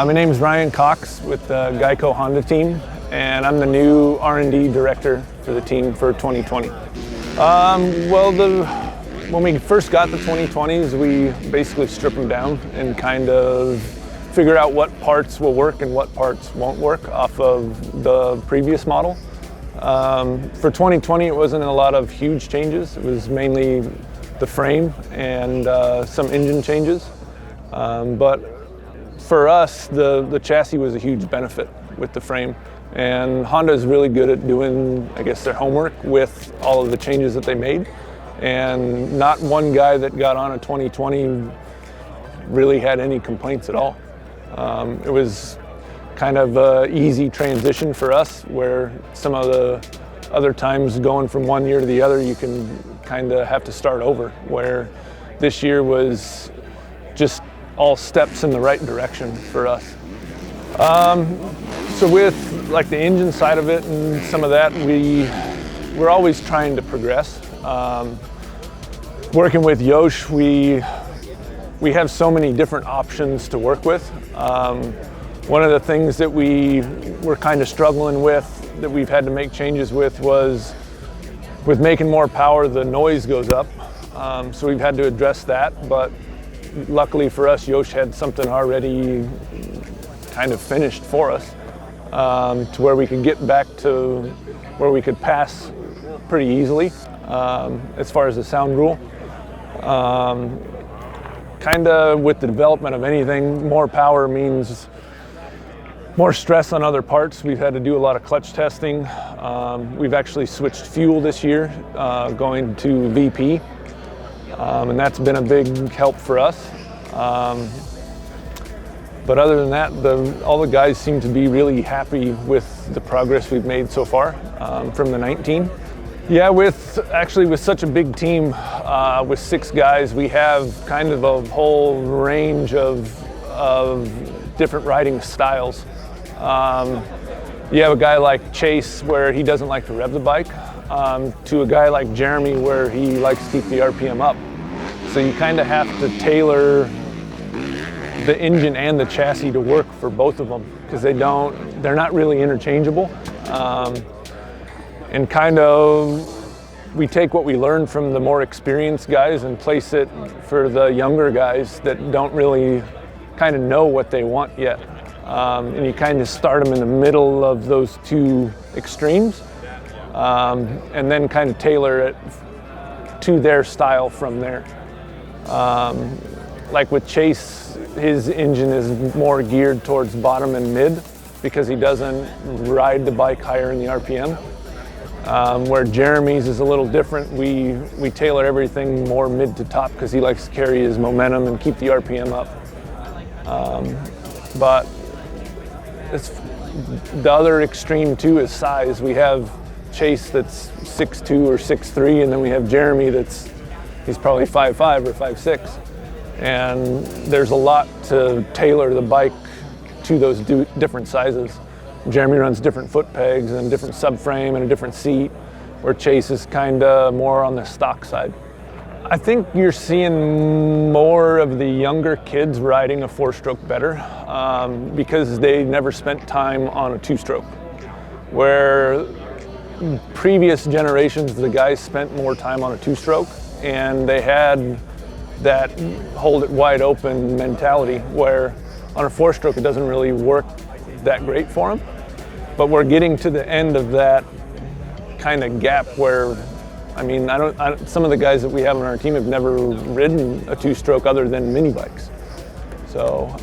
My name is Ryan Cox with the GEICO Honda team, and I'm the new R&D Director for the team for 2020. When we first got the 2020s, we basically stripped them down and kind of figure out what parts will work and what parts won't work off of the previous model. For 2020, it wasn't a lot of huge changes. It was mainly the frame and some engine changes. But for us, the chassis was a huge benefit with the frame. And Honda is really good at doing, I guess, their homework with all of the changes that they made. And not one guy that got on a 2020 really had any complaints at all. It was kind of an easy transition for us, where some of the other times going from one year to the other, you can kind of have to start over, where this year was just all steps in the right direction for us. So with like the engine side of it and some of that, we're always trying to progress. Working with Yosh, we have so many different options to work with. One of the things that we were kind of struggling with, that we've had to make changes with, was with making more power, the noise goes up. So we've had to address that, but luckily for us, Yosh had something already kind of finished for us, to where we could get back to where we could pass pretty easily as far as the sound rule. Kind of with the development of anything, more power means more stress on other parts. We've had to do a lot of clutch testing. We've actually switched fuel this year, going to VP, and that's been a big help for us. But other than that, all the guys seem to be really happy with the progress we've made so far from the 19. Yeah, with such a big team, with 6 guys, we have kind of a whole range of different riding styles. You have a guy like Chase, where he doesn't like to rev the bike, to a guy like Jeremy, where he likes to keep the RPM up. So you kind of have to tailor the engine and the chassis to work for both of them, because they're not really interchangeable. And kind of, we take what we learned from the more experienced guys and place it for the younger guys that don't really kind of know what they want yet. And you kind of start them in the middle of those two extremes, and then kind of tailor it to their style from there. Like with Chase, his engine is more geared towards bottom and mid, because he doesn't ride the bike higher in the RPM. Where Jeremy's is a little different. We tailor everything more mid to top, because he likes to carry his momentum and keep the RPM up. But the other extreme too is size. We have Chase that's 6'2" or 6'3", and then we have Jeremy he's probably 5'5" or 5'6". And there's a lot to tailor the bike to those different sizes. Jeremy runs different foot pegs and different subframe and a different seat, where Chase is kind of more on the stock side. I think you're seeing more of the younger kids riding a 4-stroke better, because they never spent time on a 2-stroke. Where previous generations, the guys spent more time on a 2-stroke, and they had that hold it wide open mentality, where on a 4-stroke it doesn't really work that great for them. But we're getting to the end of that kind of gap, where, I mean, some of the guys that we have on our team have never ridden a 2-stroke other than mini bikes. So